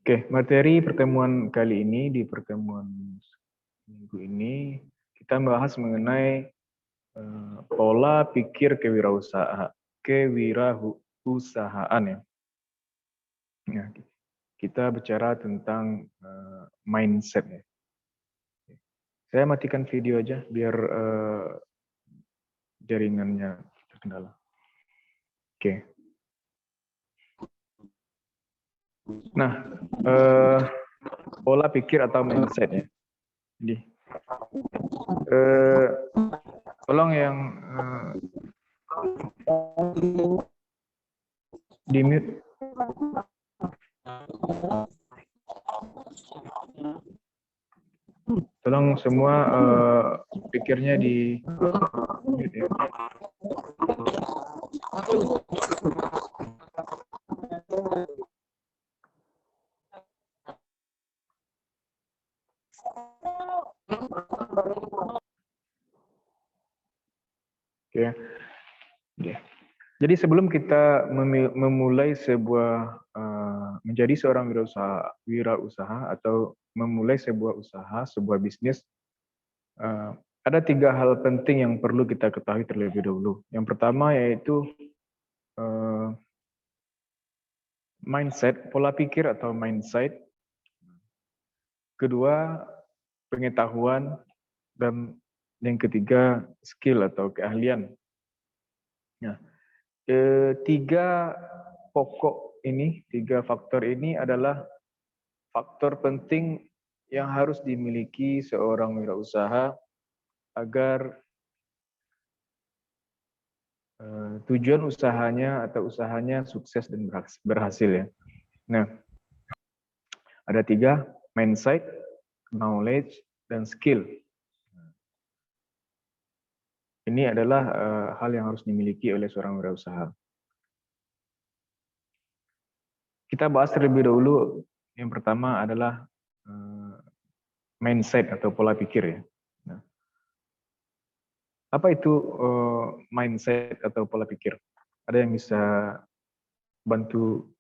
Oke, materi pertemuan kali ini, di pertemuan minggu ini, kita membahas mengenai pola pikir kewirausahaan ya. Ya, kita bicara tentang mindset ya. Saya matikan video aja biar jaringannya terkendala. Oke. Nah, pola pikir atau mindset ya. Jadi, tolong yang di mute. Tolong semua pikirnya di mute ya. Oke. Jadi sebelum kita memulai sebuah menjadi seorang wirausaha atau memulai sebuah usaha, sebuah bisnis, ada 3 hal penting yang perlu kita ketahui terlebih dahulu. Yang pertama yaitu mindset, pola pikir atau mindset. Kedua, pengetahuan, dan yang ketiga skill atau keahlian. Nah, 3 pokok ini, 3 faktor ini adalah faktor penting yang harus dimiliki seorang wirausaha agar tujuan usahanya atau usahanya sukses dan berhasil ya. Nah, ada 3, mindset, knowledge, dan skill. Ini adalah hal yang harus dimiliki oleh seorang wirausaha. Kita bahas terlebih dahulu, yang pertama adalah mindset atau pola pikir ya. Nah, apa itu mindset atau pola pikir? Ada yang bisa bantu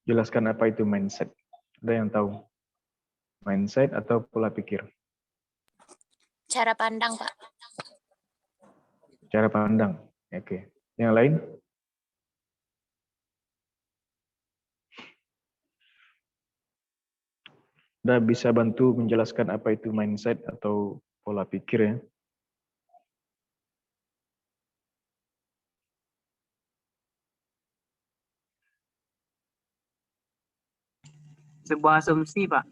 jelaskan apa itu mindset? Ada yang tahu? Mindset atau pola pikir? Cara pandang, Pak. Cara pandang. Oke. Yang lain? Ada bisa bantu menjelaskan apa itu mindset atau pola pikir ya? Sebuah asumsi, Pak.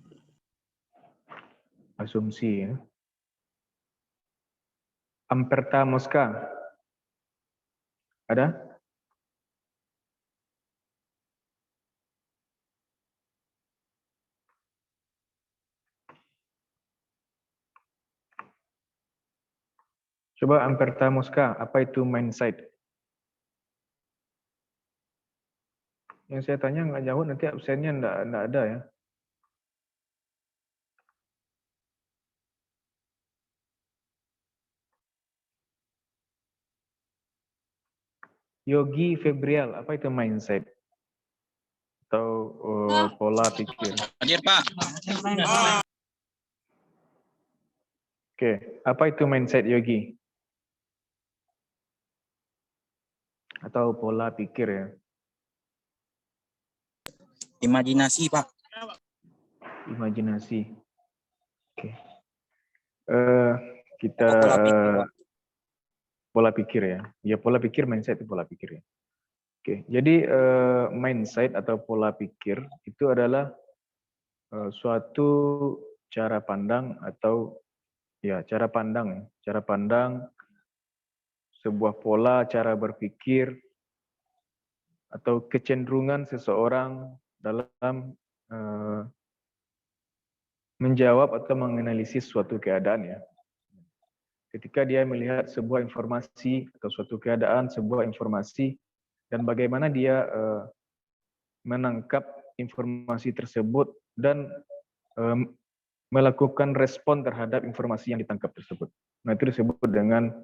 Asumsi ya. Amperta Mosca. Ada? Coba Amperta Mosca, apa itu mindset? Yang saya tanya nggak jawab, nanti absennya nggak ada ya. Yogi Febrial, apa itu mindset? Atau pola pikir? Hadir, Pak. Oke, apa itu mindset Yogi? Atau pola pikir ya? Imajinasi, Pak. Imajinasi. Oke. Kita Pola pikir, Pak. Pola pikir ya. Ya pola pikir, mindset itu pola pikir ya. Oke, jadi mindset atau pola pikir itu adalah suatu cara pandang atau ya cara pandang sebuah pola cara berpikir atau kecenderungan seseorang dalam menjawab atau menganalisis suatu keadaan ya. Ketika dia melihat sebuah informasi atau suatu keadaan, sebuah informasi, dan bagaimana dia menangkap informasi tersebut dan melakukan respon terhadap informasi yang ditangkap tersebut. Nah, itu disebut dengan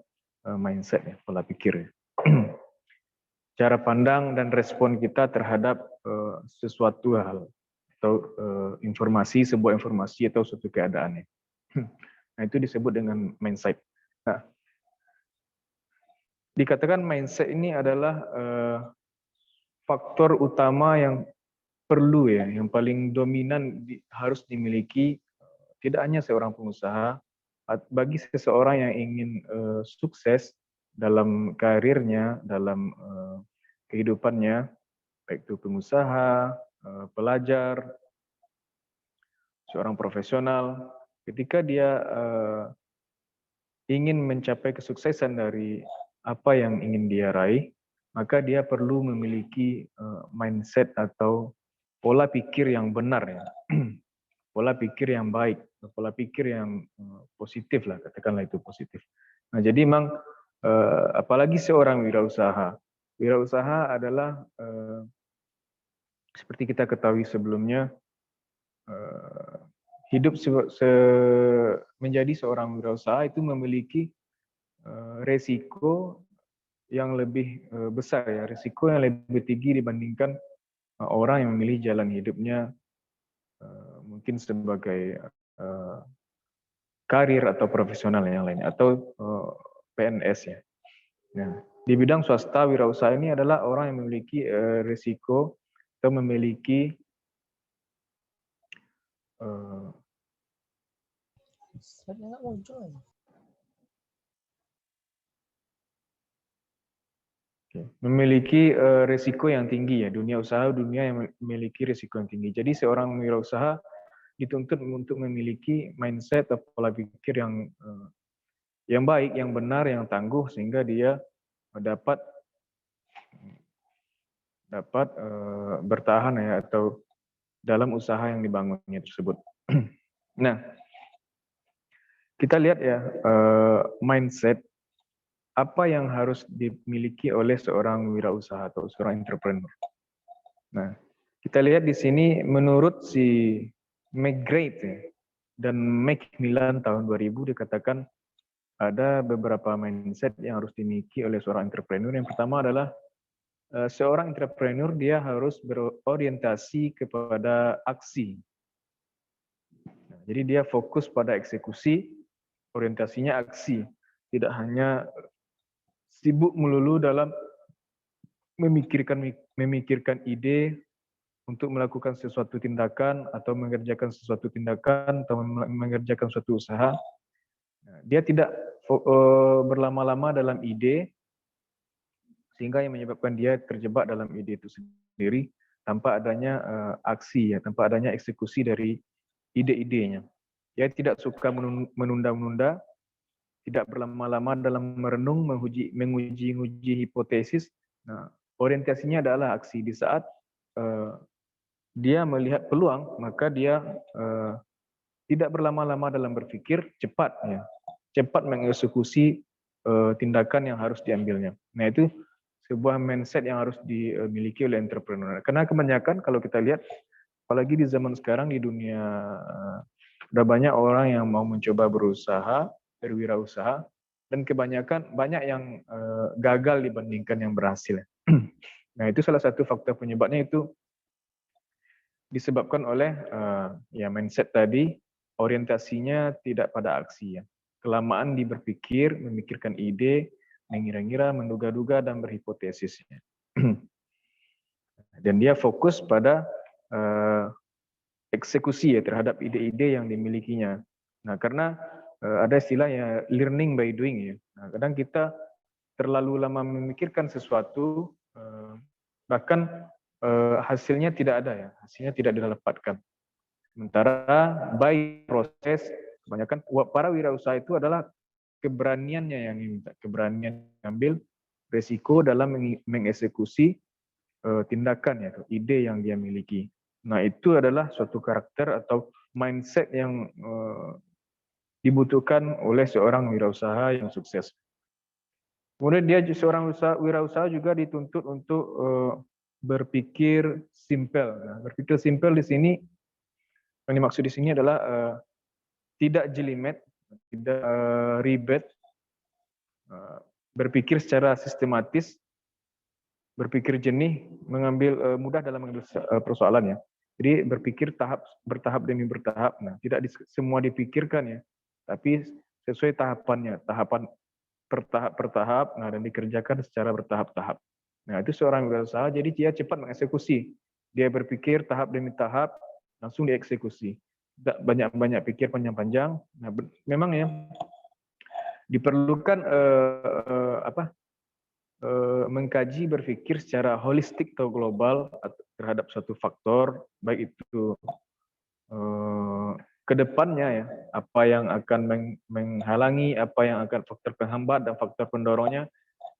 mindset ya, pola pikir ya. Cara pandang dan respon kita terhadap sesuatu hal. atau sebuah informasi atau suatu keadaan ya. Nah, itu disebut dengan mindset. Nah, dikatakan mindset ini adalah faktor utama yang perlu ya, yang paling dominan harus dimiliki tidak hanya seorang pengusaha, bagi seseorang yang ingin sukses dalam karirnya, dalam kehidupannya, baik itu pengusaha, pelajar, seorang profesional, ketika dia ingin mencapai kesuksesan dari apa yang ingin dia raih, maka dia perlu memiliki mindset atau pola pikir yang benar ya. Pola pikir yang baik, pola pikir yang positif lah, katakanlah itu positif. Nah, jadi memang apalagi seorang wirausaha. Wirausaha adalah seperti kita ketahui sebelumnya, hidup menjadi seorang wirausaha itu memiliki resiko yang lebih besar ya, resiko yang lebih tinggi dibandingkan orang yang memilih jalan hidupnya mungkin sebagai karir atau profesional yang lain atau PNS ya. Nah, di bidang swasta wirausaha ini adalah orang yang memiliki risiko atau memiliki risiko yang tinggi ya, dunia usaha dunia yang memiliki risiko yang tinggi. Jadi seorang wirausaha dituntut untuk memiliki mindset atau pola pikir yang baik, yang benar, yang tangguh sehingga dia dapat bertahan ya atau dalam usaha yang dibangunnya tersebut. Nah, kita lihat ya mindset apa yang harus dimiliki oleh seorang wirausaha atau seorang entrepreneur. Nah, kita lihat di sini menurut si McGrath ya, dan Macmillan tahun 2000 dikatakan ada beberapa mindset yang harus dimiliki oleh seorang entrepreneur. Yang pertama adalah seorang entrepreneur dia harus berorientasi kepada aksi. Nah, jadi dia fokus pada eksekusi, orientasinya aksi, tidak hanya sibuk melulu dalam memikirkan ide untuk melakukan sesuatu tindakan atau mengerjakan sesuatu tindakan atau mengerjakan suatu usaha. Dia tidak berlama-lama dalam ide sehingga yang menyebabkan dia terjebak dalam ide itu sendiri tanpa adanya aksi ya, tanpa adanya eksekusi dari ide-idenya. Dia tidak suka menunda-nunda, tidak berlama-lama dalam merenung, menguji hipotesis. Nah, orientasinya adalah aksi. Di saat dia melihat peluang, maka dia tidak berlama-lama dalam berpikir, cepat mengeksekusi tindakan yang harus diambilnya. Nah, itu sebuah mindset yang harus dimiliki oleh entrepreneur. Karena kebanyakan kalau kita lihat, apalagi di zaman sekarang di dunia, udah banyak orang yang mau mencoba berusaha, berwirausaha, dan kebanyakan banyak yang gagal dibandingkan yang berhasil. Nah, itu salah satu faktor penyebabnya itu disebabkan oleh ya mindset tadi, orientasinya tidak pada aksi ya. Kelamaan di berpikir, memikirkan ide, mengira-ngira, menduga-duga dan berhipotesis. Dan dia fokus pada eksekusi ya terhadap ide-ide yang dimilikinya. Nah, karena ada istilahnya learning by doing ya. Nah, kadang kita terlalu lama memikirkan sesuatu, bahkan hasilnya tidak ada ya, hasilnya tidak didapatkan. Sementara by proses, kebanyakan para wirausaha itu adalah keberaniannya yang diminta, keberanian mengambil resiko dalam mengeksekusi tindakan ya, ide yang dia miliki. Nah, itu adalah suatu karakter atau mindset yang dibutuhkan oleh seorang wirausaha yang sukses. Kemudian dia seorang wirausaha juga dituntut untuk berpikir simpel. Nah, berpikir simpel di sini yang dimaksud di sini adalah tidak jelimet, tidak ribet, berpikir secara sistematis, berpikir jernih, mudah dalam mengambil persoalan ya. Jadi berpikir bertahap demi bertahap. Nah, tidak semua dipikirkan ya, tapi sesuai tahapannya, tahapan per tahap, nah dan dikerjakan secara bertahap-tahap. Nah, itu seorang wirausaha, jadi dia cepat mengeksekusi. Dia berpikir tahap demi tahap, langsung dieksekusi. Tidak banyak-banyak pikir panjang-panjang. Nah, memang ya diperlukan mengkaji, berpikir secara holistik atau global terhadap suatu faktor, baik itu ke depannya ya, apa yang akan menghalangi, apa yang akan faktor penghambat dan faktor pendorongnya.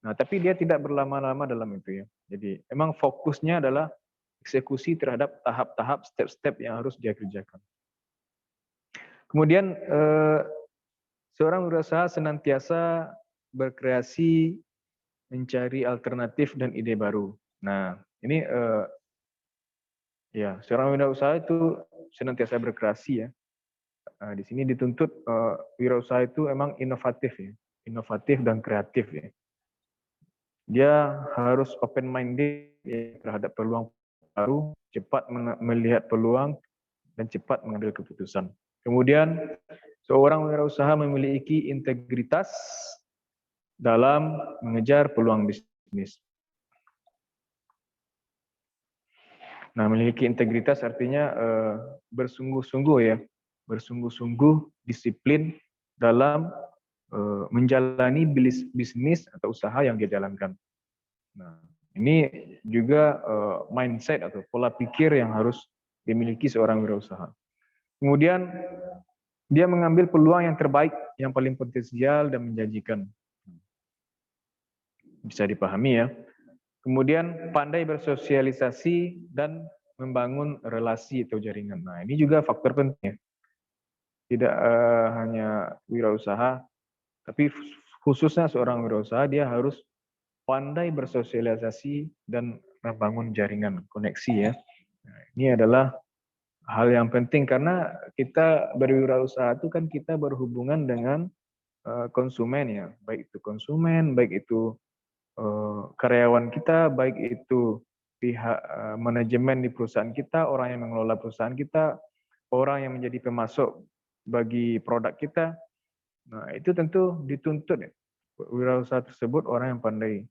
Nah, tapi dia tidak berlama-lama dalam itu ya. Jadi emang fokusnya adalah eksekusi terhadap tahap-tahap, step-step yang harus dia kerjakan. Kemudian seorang wirausaha senantiasa berkreasi, mencari alternatif dan ide baru. Nah, ini ya seorang wirausaha itu senantiasa berkreasi ya. Di sini dituntut wirausaha itu emang inovatif ya, inovatif dan kreatif ya. Dia harus open minded ya, terhadap peluang baru, cepat melihat peluang dan cepat mengambil keputusan. Kemudian seorang wirausaha memiliki integritas dalam mengejar peluang bisnis. Nah, memiliki integritas artinya bersungguh-sungguh ya, bersungguh-sungguh disiplin dalam menjalani bisnis atau usaha yang dia jalankan. Nah, ini juga mindset atau pola pikir yang harus dimiliki seorang wirausaha. Kemudian dia mengambil peluang yang terbaik, yang paling potensial dan menjanjikan. Bisa dipahami ya. Kemudian pandai bersosialisasi dan membangun relasi atau jaringan. Nah, ini juga faktor penting. Tidak hanya wirausaha, tapi khususnya seorang wirausaha dia harus pandai bersosialisasi dan membangun jaringan koneksi ya. Nah, ini adalah hal yang penting karena kita berwirausaha itu kan kita berhubungan dengan konsumen ya, baik itu konsumen, baik itu karyawan kita, baik itu pihak manajemen di perusahaan kita, orang yang mengelola perusahaan kita, orang yang menjadi pemasok bagi produk kita. Nah, itu tentu dituntut ya. Wirausaha tersebut orang yang pandai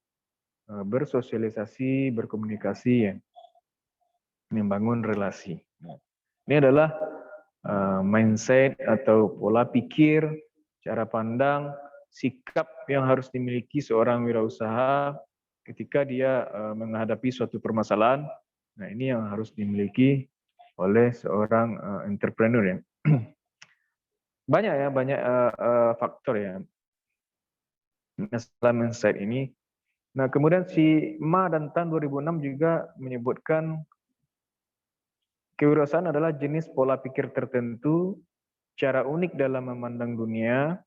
bersosialisasi, berkomunikasi ya, membangun relasi. Ini adalah mindset atau pola pikir, cara pandang, sikap yang harus dimiliki seorang wirausaha ketika dia menghadapi suatu permasalahan. Nah, ini yang harus dimiliki oleh seorang entrepreneur ya. Banyak ya, banyak faktor ya masalah mindset ini. Nah, kemudian si Ma dan Tan 2006 juga menyebutkan kewirausahaan adalah jenis pola pikir tertentu, cara unik dalam memandang dunia.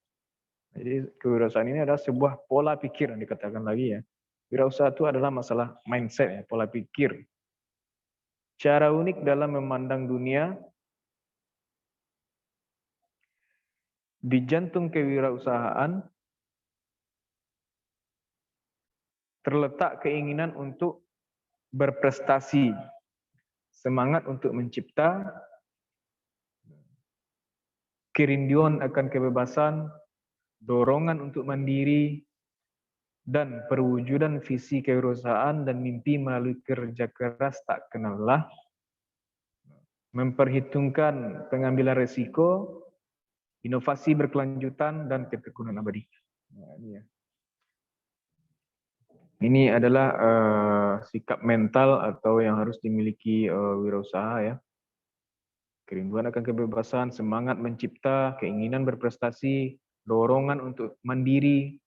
Jadi kewirausahaan ini adalah sebuah pola pikir yang dikatakan lagi ya. Wirausaha itu adalah masalah mindset ya, pola pikir. Cara unik dalam memandang dunia. Di jantung kewirausahaan terletak keinginan untuk berprestasi, semangat untuk mencipta, kerinduan akan kebebasan, dorongan untuk mandiri, dan perwujudan visi kewirausahaan dan mimpi melalui kerja keras tak kenal lelah, memperhitungkan pengambilan resiko, inovasi berkelanjutan, dan ketekunan abadi. Nah, ini ya. Ini adalah sikap mental atau yang harus dimiliki wirausaha ya. Kerinduan akan kebebasan, semangat mencipta, keinginan berprestasi, dorongan untuk mandiri,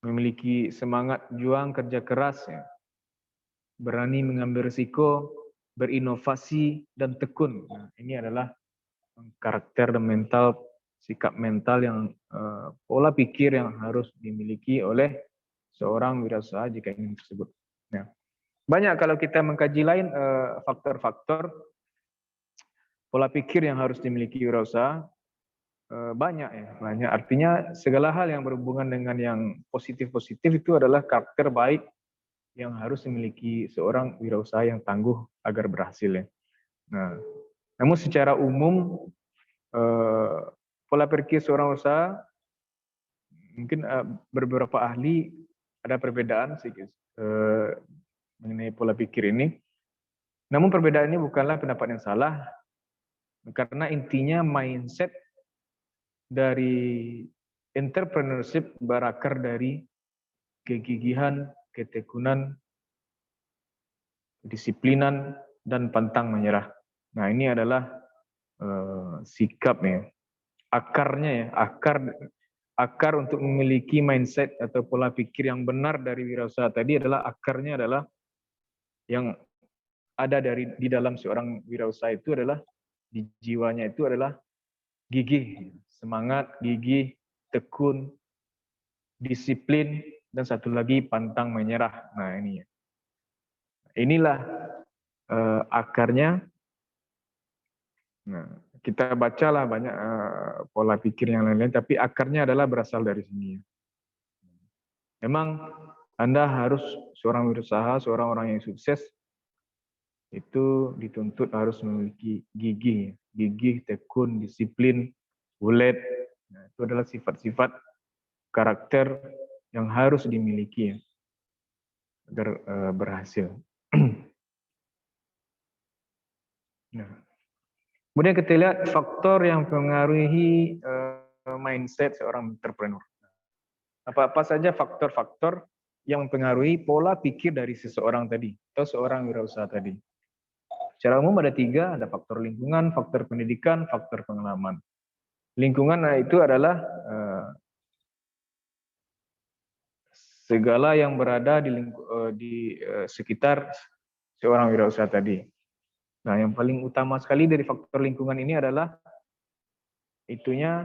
memiliki semangat juang kerja keras ya. Berani mengambil risiko, berinovasi dan tekun. Nah, ini adalah karakter dan mental, sikap mental yang pola pikir yang harus dimiliki oleh seorang wirausaha jika ingin tersebut. Nah, banyak kalau kita mengkaji lain faktor-faktor pola pikir yang harus dimiliki wirausaha, banyak ya, banyak. Artinya segala hal yang berhubungan dengan yang positif-positif itu adalah karakter baik yang harus dimiliki seorang wirausaha yang tangguh agar berhasil ya. Nah, namun secara umum pola pikir seorang usaha mungkin beberapa ahli ada perbedaan sedikit mengenai pola pikir ini. Namun perbedaan ini bukanlah pendapat yang salah, karena intinya mindset dari entrepreneurship berakar dari kegigihan, ketekunan, disiplinan, dan pantang menyerah. Nah, ini adalah sikapnya, akarnya ya, akar untuk memiliki mindset atau pola pikir yang benar dari wirausaha tadi adalah akarnya adalah yang ada di dalam seorang wirausaha itu adalah di jiwanya itu adalah gigih, semangat, gigih, tekun, disiplin, dan satu lagi pantang menyerah. Nah, ini ya. Inilah akarnya. Nah, kita bacalah banyak pola pikir yang lain-lain, tapi akarnya adalah berasal dari sini. Memang Anda harus seorang wirausaha, seorang orang yang sukses itu dituntut harus memiliki gigih, tekun, disiplin, ulet. Nah, itu adalah sifat-sifat karakter yang harus dimiliki ya, agar berhasil. Nah, kemudian kita lihat faktor yang mempengaruhi mindset seorang entrepreneur. Apa saja faktor-faktor yang mempengaruhi pola pikir dari seseorang tadi atau seorang wirausaha tadi. Secara umum ada 3, ada faktor lingkungan, faktor pendidikan, faktor pengalaman. Lingkungan itu adalah segala yang berada di sekitar seorang wirausaha tadi. Nah, yang paling utama sekali dari faktor lingkungan ini adalah itunya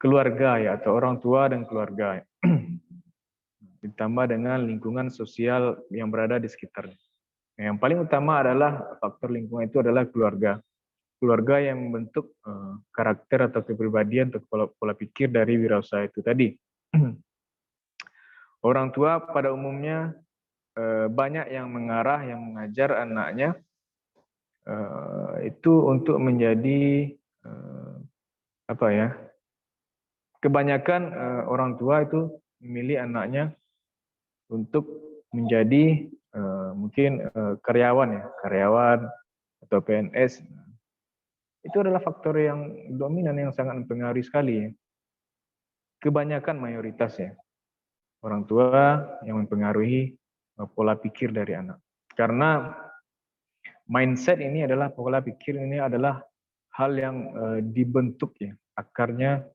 keluarga ya, atau orang tua dan keluarga. Ditambah dengan lingkungan sosial yang berada di sekitarnya. Nah, yang paling utama adalah faktor lingkungan itu adalah keluarga. Keluarga yang membentuk karakter atau kepribadian atau pola pikir dari wirausaha itu tadi. Orang tua pada umumnya banyak yang mengarah, yang mengajar anaknya itu untuk menjadi apa ya? Kebanyakan orang tua itu memilih anaknya untuk menjadi mungkin karyawan ya, karyawan atau PNS. Itu adalah faktor yang dominan yang sangat mempengaruhi sekali ya. Kebanyakan mayoritas ya. Orang tua yang mempengaruhi pola pikir dari anak. Karena mindset ini adalah pola pikir ini adalah hal yang dibentuk ya, akarnya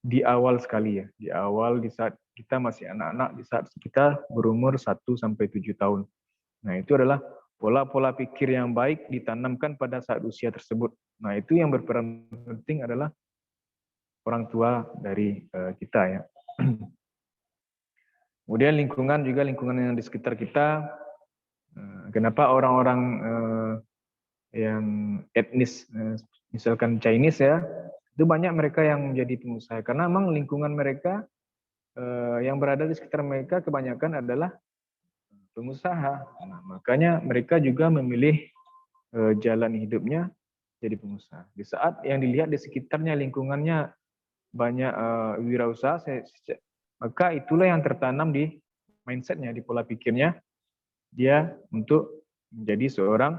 di awal sekali ya, di awal di saat kita masih anak-anak, di saat kita berumur 1 sampai 7 tahun. Nah, itu adalah pola-pola pikir yang baik ditanamkan pada saat usia tersebut. Nah, itu yang berperan penting adalah orang tua dari kita ya. Kemudian lingkungan juga, lingkungan yang di sekitar kita. Kenapa orang-orang yang etnis, misalkan Chinese ya, itu banyak mereka yang menjadi pengusaha. Karena memang lingkungan mereka yang berada di sekitar mereka kebanyakan adalah pengusaha. Nah, makanya mereka juga memilih jalan hidupnya jadi pengusaha. Di saat yang dilihat di sekitarnya, lingkungannya banyak wirausaha, maka itulah yang tertanam di mindsetnya, di pola pikirnya dia untuk menjadi seorang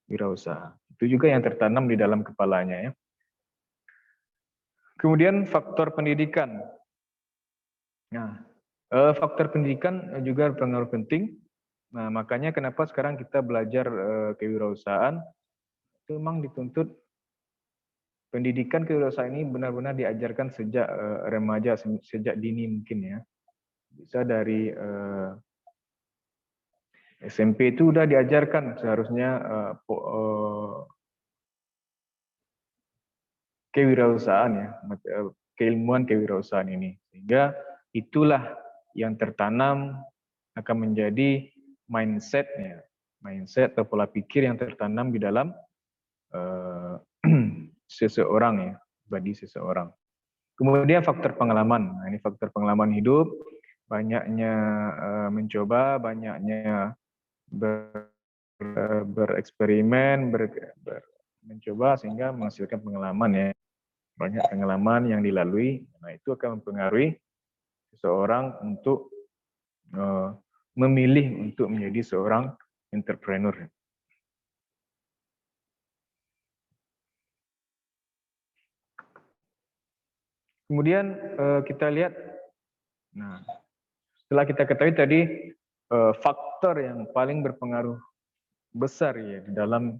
wirausaha. Itu juga yang tertanam di dalam kepalanya ya. Kemudian faktor pendidikan. Nah, faktor pendidikan juga berpengaruh penting. Nah, makanya kenapa sekarang kita belajar kewirausahaan itu memang dituntut pendidikan kewirausahaan ini benar-benar diajarkan sejak remaja, sejak dini mungkin ya. Bisa dari SMP itu udah diajarkan seharusnya kewirausahaan ya, keilmuan kewirausahaan ini. Sehingga itulah yang tertanam akan menjadi mindsetnya, mindset atau pola pikir yang tertanam di dalam seseorang ya, bagi seseorang. Kemudian faktor pengalaman. Nah, ini faktor pengalaman hidup. banyaknya mencoba, banyaknya bereksperimen, mencoba sehingga menghasilkan pengalaman ya. Banyak pengalaman yang dilalui, nah itu akan mempengaruhi seseorang untuk memilih untuk menjadi seorang entrepreneur. Kemudian kita lihat, nah setelah kita ketahui tadi faktor yang paling berpengaruh besar ya di dalam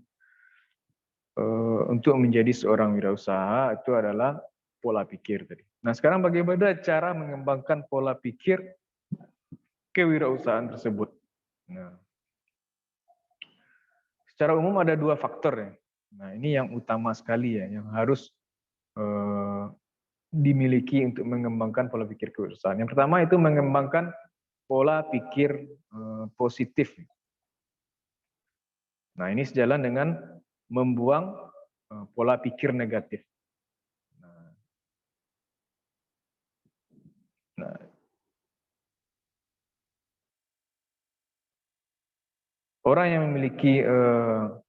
untuk menjadi seorang wirausaha itu adalah pola pikir tadi. Nah sekarang bagaimana cara mengembangkan pola pikir kewirausahaan tersebut? Nah, secara umum ada dua faktor ya. Nah ini yang utama sekali ya, yang harus dimiliki untuk mengembangkan pola pikir kewirausahaan. Yang pertama itu mengembangkan pola pikir positif. Nah ini sejalan dengan membuang pola pikir negatif. Nah, orang yang memiliki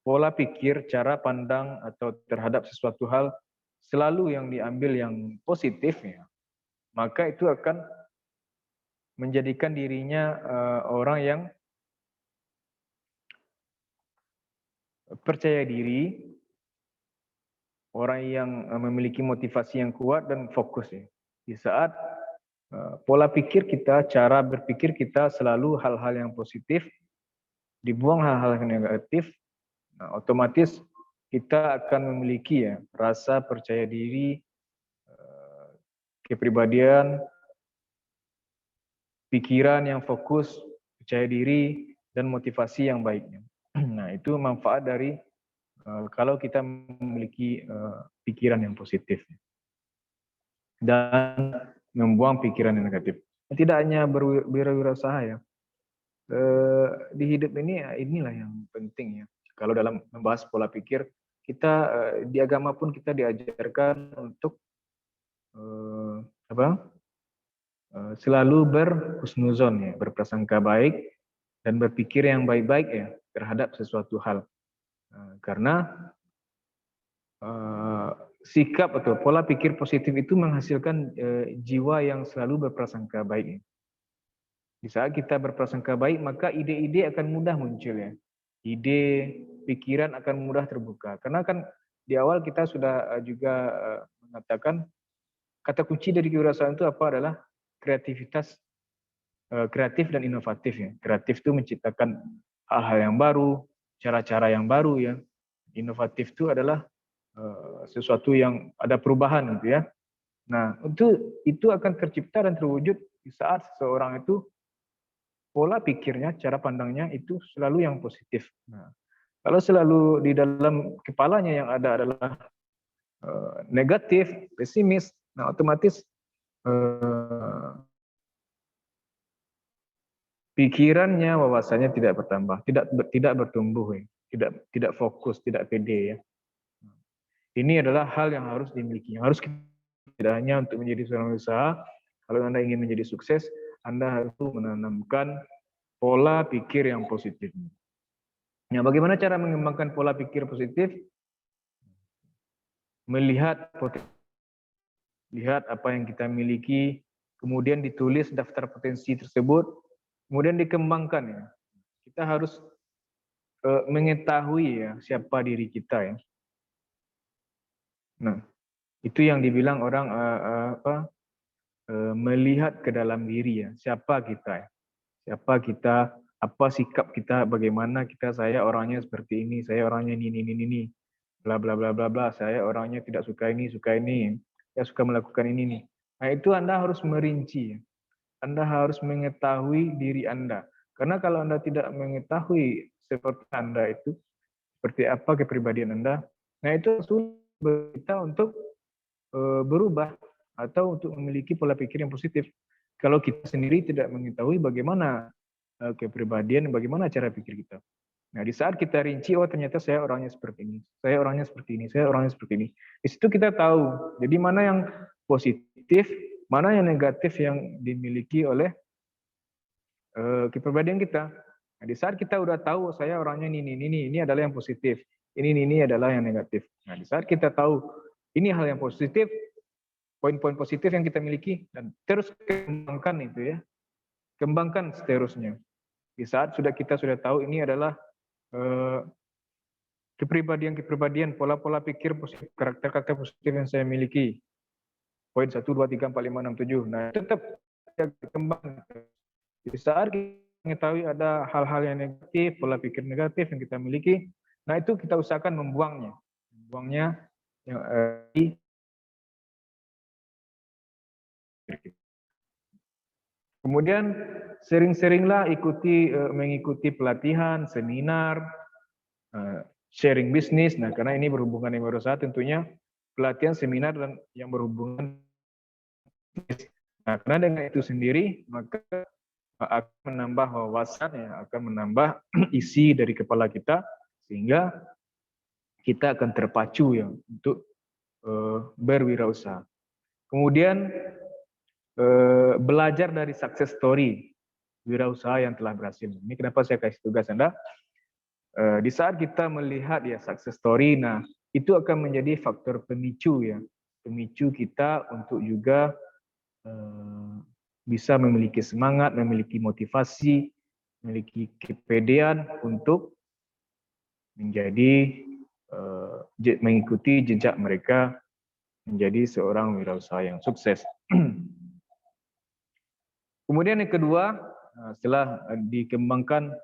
pola pikir, cara pandang atau terhadap sesuatu hal selalu yang diambil yang positif, ya, maka itu akan menjadikan dirinya orang yang percaya diri, orang yang memiliki motivasi yang kuat dan fokus ya. Di saat pola pikir kita, cara berpikir kita selalu hal-hal yang positif, dibuang hal-hal yang negatif, nah, otomatis kita akan memiliki ya rasa percaya diri, kepribadian, pikiran yang fokus, percaya diri, dan motivasi yang baiknya. Nah itu manfaat dari kalau kita memiliki pikiran yang positif dan membuang pikiran yang negatif. Tidak hanya berwirausaha ya, di hidup ini inilah yang penting ya. Kalau dalam membahas pola pikir, kita di agama pun kita diajarkan untuk selalu berhusnuzon ya, berprasangka baik dan berpikir yang baik-baik ya terhadap sesuatu hal. Karena sikap atau pola pikir positif itu menghasilkan jiwa yang selalu berprasangka baik. Di saat kita berprasangka baik, maka ide-ide akan mudah muncul ya. Ide, pikiran akan mudah terbuka. Karena kan di awal kita sudah juga mengatakan kata kunci dari kewirausahaan itu apa adalah kreativitas, kreatif dan inovatif ya. Kreatif itu menciptakan hal-hal yang baru, cara-cara yang baru ya. Inovatif itu adalah sesuatu yang ada perubahan gitu ya. Nah, itu akan tercipta dan terwujud di saat seseorang itu pola pikirnya, cara pandangnya itu selalu yang positif. Nah, kalau selalu di dalam kepalanya yang ada adalah negatif, pesimis, nah otomatis pikirannya, wawasannya tidak bertambah, tidak bertumbuh, ya. Tidak fokus, tidak pede ya. Ini adalah hal yang harus dimiliki, yang harus kita, tidak hanya untuk menjadi seorang usaha. Kalau Anda ingin menjadi sukses, Anda harus menanamkan pola pikir yang positif. Nah, bagaimana cara mengembangkan pola pikir positif? Melihat lihat apa yang kita miliki, kemudian ditulis daftar potensi tersebut, kemudian dikembangkan ya. Kita harus mengetahui ya siapa diri kita ya. Nah, itu yang dibilang orang melihat ke dalam diri ya, siapa kita ya. Siapa kita, apa sikap kita, bagaimana kita, saya orangnya seperti ini, saya orangnya ini, bla bla bla bla bla, saya orangnya tidak suka ini, saya suka melakukan ini nih. Nah, itu Anda harus merinci. Anda harus mengetahui diri Anda. Karena kalau Anda tidak mengetahui seperti Anda itu, seperti apa kepribadian Anda, nah itu sulit kita untuk berubah atau untuk memiliki pola pikir yang positif. Kalau kita sendiri tidak mengetahui bagaimana kepribadian, bagaimana cara pikir kita. Nah, di saat kita rinci, oh ternyata saya orangnya seperti ini, saya orangnya seperti ini, saya orangnya seperti ini. Di situ kita tahu, jadi mana yang positif, mana yang negatif yang dimiliki oleh kepribadian kita. Nah, di saat kita udah tahu saya orangnya ini adalah yang positif, ini adalah yang negatif. Nah, di saat kita tahu ini hal yang positif, poin-poin positif yang kita miliki, dan terus kembangkan itu ya, kembangkan seterusnya. Di saat kita sudah tahu ini adalah kepribadian, pola-pola pikir positif, karakter-karakter positif yang saya miliki. Poin 1, 2, 3, 4, 5, 6, 7. Nah, tetap kembang. Di saat kita mengetahui ada hal-hal yang negatif, pola pikir negatif yang kita miliki, nah itu kita usahakan membuangnya. Membuangnya yang kemudian sering-seringlah mengikuti pelatihan, seminar, sharing bisnis. Nah, karena ini berhubungan dengan berusaha, tentunya pelatihan, seminar dan yang berhubungan. Nah, karena dengan itu sendiri maka akan menambah wawasan, ya, akan menambah isi dari kepala kita, sehingga kita akan terpacu ya untuk berwirausaha. Kemudian belajar dari success story wirausaha yang telah berhasil. Ini kenapa saya kasih tugas Anda. Di saat kita melihat ya success story, nah itu akan menjadi faktor pemicu ya, pemicu kita untuk juga bisa memiliki semangat, memiliki motivasi, memiliki kepedean untuk menjadi mengikuti jejak mereka menjadi seorang wirausaha yang sukses. Kemudian yang kedua, setelah dikembangkan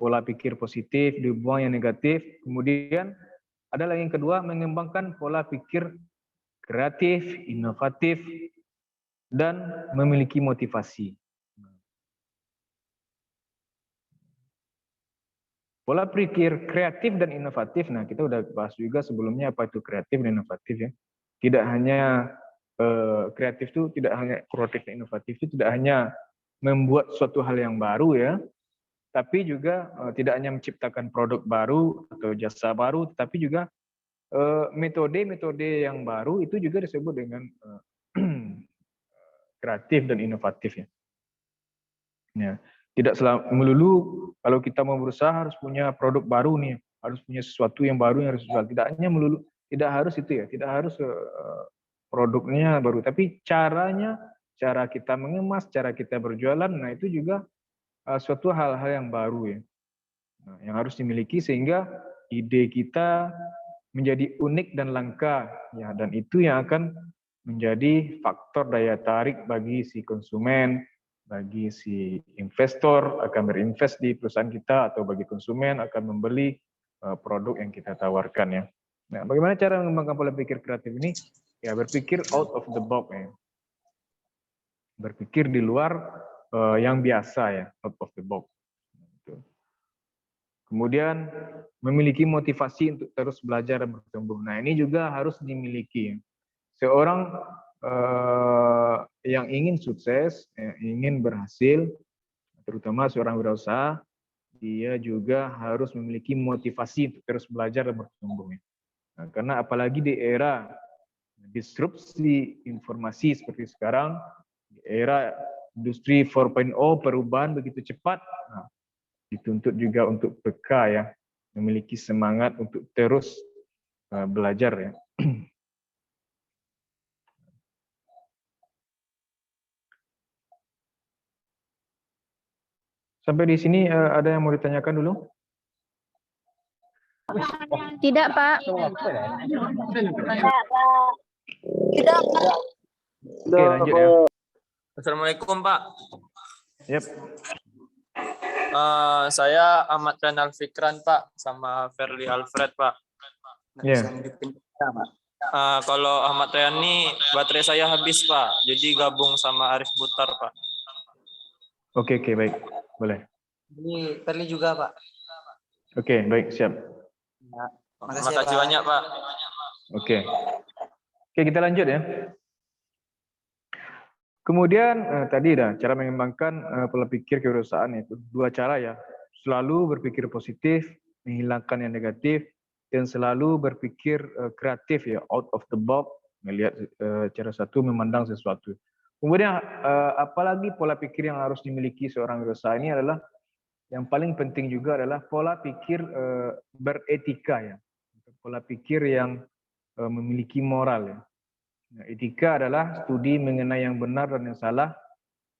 pola pikir positif, dibuang yang negatif, kemudian adalah yang kedua, mengembangkan pola pikir kreatif, inovatif, dan memiliki motivasi. Pola pikir kreatif dan inovatif, nah kita udah bahas juga sebelumnya apa itu kreatif dan inovatif ya. Tidak hanya kreatif itu tidak hanya kreatif dan inovatif itu tidak hanya membuat suatu hal yang baru ya, tapi juga tidak hanya menciptakan produk baru atau jasa baru, tapi juga metode-metode yang baru itu juga disebut dengan kreatif dan inovatif ya. Ya, tidak melulu kalau kita mau berusaha harus punya produk baru nih, harus punya sesuatu yang baru yang harus dijual. Tidak hanya melulu, tidak harus itu ya, tidak harus produknya baru, tapi caranya, cara kita mengemas, cara kita berjualan, nah itu juga suatu hal-hal yang baru ya, nah, yang harus dimiliki sehingga ide kita menjadi unik dan langka ya, dan itu yang akan menjadi faktor daya tarik bagi si konsumen, bagi si investor akan berinvest di perusahaan kita, atau bagi konsumen akan membeli produk yang kita tawarkan ya. Nah, bagaimana cara mengembangkan pola pikir kreatif ini? Ya, berpikir out of the box ya. Berpikir di luar yang biasa ya, out of the box. Kemudian memiliki motivasi untuk terus belajar dan bertumbuh. Nah, ini juga harus dimiliki. Seorang yang ingin sukses, ingin berhasil, terutama seorang wirausaha, dia juga harus memiliki motivasi untuk terus belajar dan bertumbuh. Nah, karena apalagi di era disrupsi informasi seperti sekarang, di era industri 4.0, perubahan begitu cepat, nah, dituntut juga untuk peka ya, memiliki semangat untuk terus belajar ya. Sampai di sini ada yang mau ditanyakan dulu? Tidak, Pak. Tidak, Pak. Oke, lanjut ya. Assalamualaikum, Pak. Yep. Saya Ahmad Renal Fikran, Pak, sama Verly Alfred, Pak. Ya. Kalau Ahmad Rian ini baterai saya habis, Pak. Jadi gabung sama Arif Butar, Pak. Oke, baik. Boleh. Ini Perli juga, Pak. Oke, baik, siap. Ya, Terima kasih banyak, Pak. Oke, kita lanjut ya. Kemudian tadi cara mengembangkan pola pikir kewirausahaan itu dua cara ya. Selalu berpikir positif, menghilangkan yang negatif, dan selalu berpikir kreatif ya, out of the box, melihat cara satu memandang sesuatu. Kemudian apalagi pola pikir yang harus dimiliki seorang wirausaha ini adalah yang paling penting juga adalah pola pikir beretika ya. Pola pikir yang memiliki moral ya. Nah, etika adalah studi mengenai yang benar dan yang salah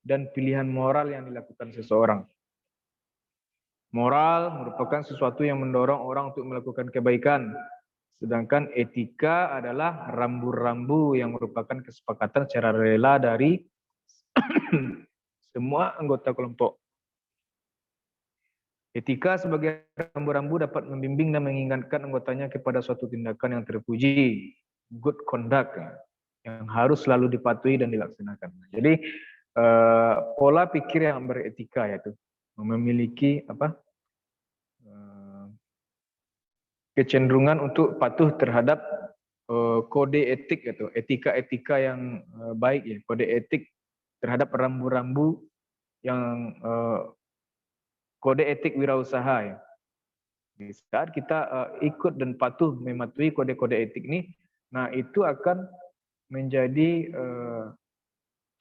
dan pilihan moral yang dilakukan seseorang. Moral merupakan sesuatu yang mendorong orang untuk melakukan kebaikan. Sedangkan etika adalah rambu-rambu yang merupakan kesepakatan secara rela dari semua anggota kelompok. Etika sebagai rambu-rambu dapat membimbing dan mengingatkan anggotanya kepada suatu tindakan yang terpuji, good conduct, yang harus selalu dipatuhi dan dilaksanakan. Jadi pola pikir yang beretika yaitu memiliki kecenderungan untuk patuh terhadap kode etik atau etika-etika yang baik ya, kode etik terhadap rambu-rambu yang kode etik wirausaha ya. Di saat kita ikut dan patuh mematuhi kode-kode etik ini, nah itu akan menjadi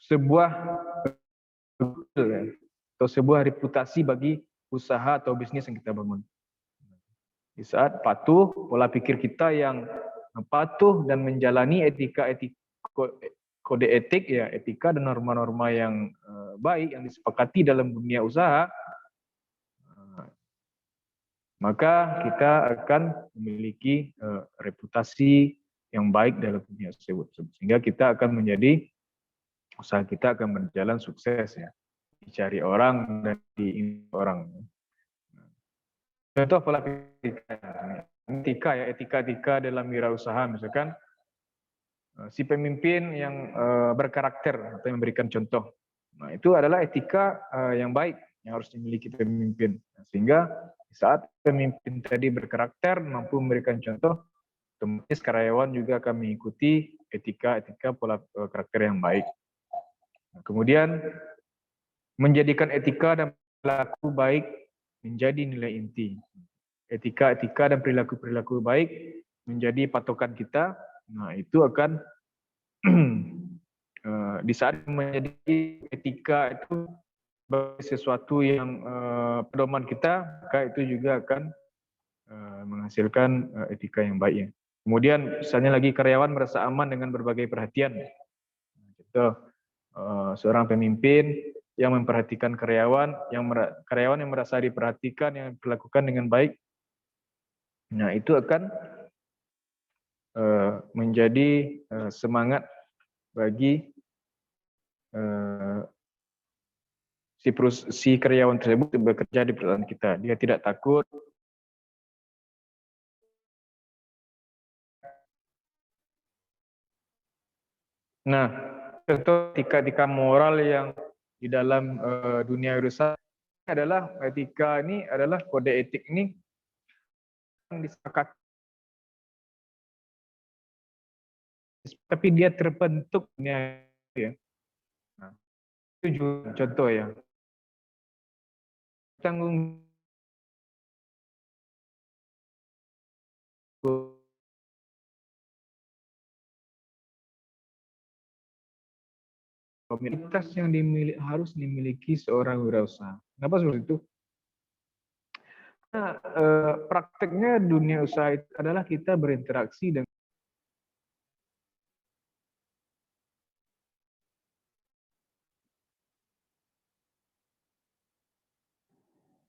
sebuah atau sebuah reputasi bagi usaha atau bisnis yang kita bangun. Di saat patuh, pola pikir kita yang patuh dan menjalani kode etik ya, etika dan norma-norma yang baik yang disepakati dalam dunia usaha, maka kita akan memiliki reputasi yang baik dalam dunia tersebut, sehingga kita akan menjadi usaha kita akan berjalan sukses ya, dicari orang dan diingini orang. Contoh pola pikir etika ya, etika dalam wirausaha misalkan si pemimpin yang berkarakter atau memberikan contoh. Nah, itu adalah etika yang baik yang harus dimiliki pemimpin. Sehingga saat pemimpin tadi berkarakter, mampu memberikan contoh, otomatis karyawan juga akan mengikuti etika pola karakter yang baik. Nah, kemudian menjadikan etika dan perilaku baik menjadi nilai inti. Etika dan perilaku baik menjadi patokan kita. Nah, itu akan di saat menjadi etika itu sesuatu yang pedoman kita, maka itu juga akan menghasilkan etika yang baik. Kemudian misalnya lagi karyawan merasa aman dengan berbagai perhatian. Contoh, seorang pemimpin yang memperhatikan karyawan yang merasa diperhatikan, yang dilakukan dengan baik. Nah, itu akan menjadi semangat bagi si karyawan tersebut bekerja di perusahaan kita. Dia tidak takut. Nah, contoh etika moral yang di dalam dunia usaha adalah etika ini adalah kode etik ini yang disepakati, tapi dia terbentuk ya. Nah, itu juga contoh ya. Tanggung komunitas yang harus dimiliki seorang wirausaha. Kenapa seperti itu? Nah, prakteknya dunia usaha itu adalah kita berinteraksi dengan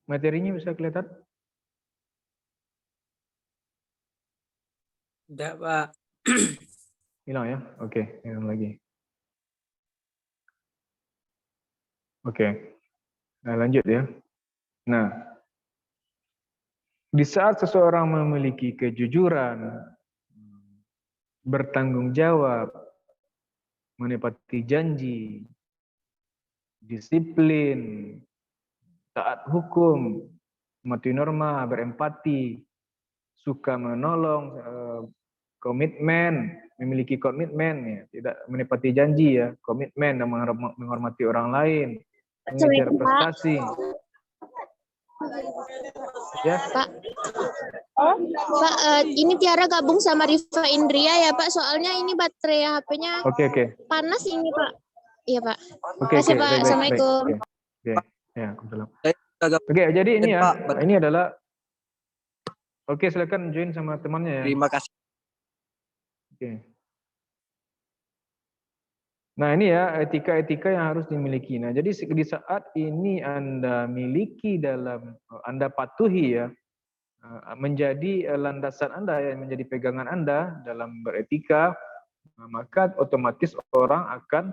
materinya bisa kelihatan? Tidak, Pak. Hilang ya? Oke, hilang lagi. Oke. Nah, lanjut ya. Nah, di saat seseorang memiliki kejujuran, bertanggung jawab, menepati janji, disiplin, taat hukum, mematuhi norma, berempati, suka menolong, komitmen, memiliki komitmen, ya, tidak menepati janji ya, komitmen dan menghormati orang lain, mengejar prestasi. Ya. Pak, ini Tiara gabung sama Riva Indria ya Pak, soalnya ini baterai HP-nya Oke. panas ini Pak. Iya, Pak. Oke, Terima kasih, oke, Pak. baik, baik, baik. Assalamualaikum. Oke, ya, Waalaikumsalam. Agak Oke, jadi ini ya, Pak, ini adalah, oke, silakan join sama temannya ya. terima kasih. Oke. Nah, ini ya etika-etika yang harus dimiliki. Nah, jadi di saat ini Anda miliki Anda patuhi ya, menjadi landasan Anda, yang menjadi pegangan Anda dalam beretika, maka otomatis orang akan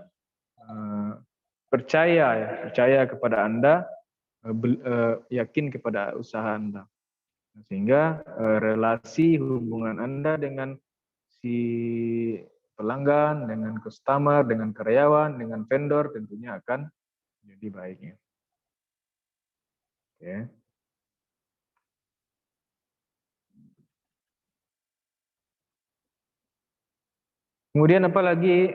percaya kepada Anda, yakin kepada usaha Anda. Sehingga relasi hubungan Anda dengan si pelanggan, dengan customer, dengan karyawan, dengan vendor tentunya akan jadi baiknya. Oke. Kemudian apa lagi?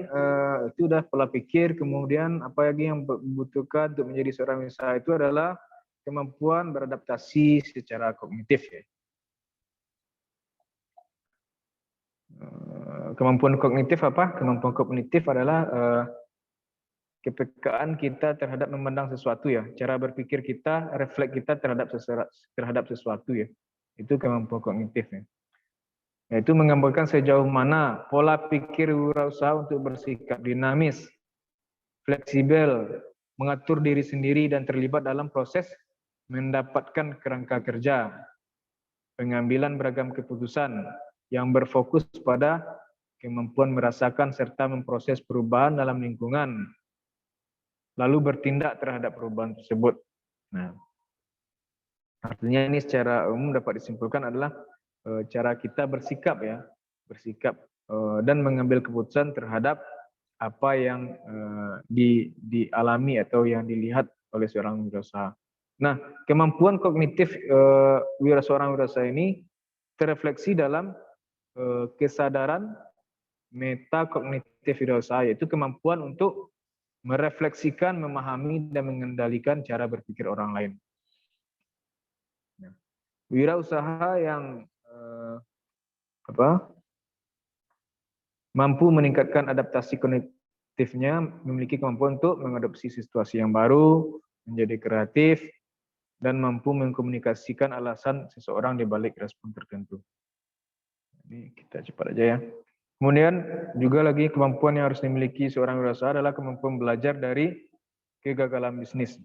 Itu udah pola pikir. Kemudian apa lagi yang dibutuhkan untuk menjadi seorang usaha itu adalah kemampuan beradaptasi secara kognitif ya. Kemampuan kognitif apa? Kemampuan kognitif adalah kepekaan kita terhadap memandang sesuatu ya, cara berpikir kita, refleks kita terhadap sesuatu ya. Itu kemampuan kognitif ya. Yaitu menggambarkan sejauh mana pola pikir wirausaha untuk bersikap dinamis, fleksibel, mengatur diri sendiri dan terlibat dalam proses mendapatkan kerangka kerja, pengambilan beragam keputusan yang berfokus pada kemampuan merasakan serta memproses perubahan dalam lingkungan, lalu bertindak terhadap perubahan tersebut. Nah, artinya ini secara umum dapat disimpulkan adalah cara kita bersikap ya, dan mengambil keputusan terhadap apa yang dialami atau yang dilihat oleh seorang wirausaha. Nah, kemampuan kognitif seorang wirausaha ini terrefleksi dalam kesadaran metakognitif wirausaha, yaitu kemampuan untuk merefleksikan, memahami dan mengendalikan cara berpikir orang lain. Wirausaha yang mampu meningkatkan adaptasi kognitifnya memiliki kemampuan untuk mengadopsi situasi yang baru, menjadi kreatif, dan mampu mengkomunikasikan alasan seseorang di balik respon tertentu. Ini kita cepat aja ya. Kemudian juga lagi kemampuan yang harus dimiliki seorang wirausaha adalah kemampuan belajar dari kegagalan bisnis.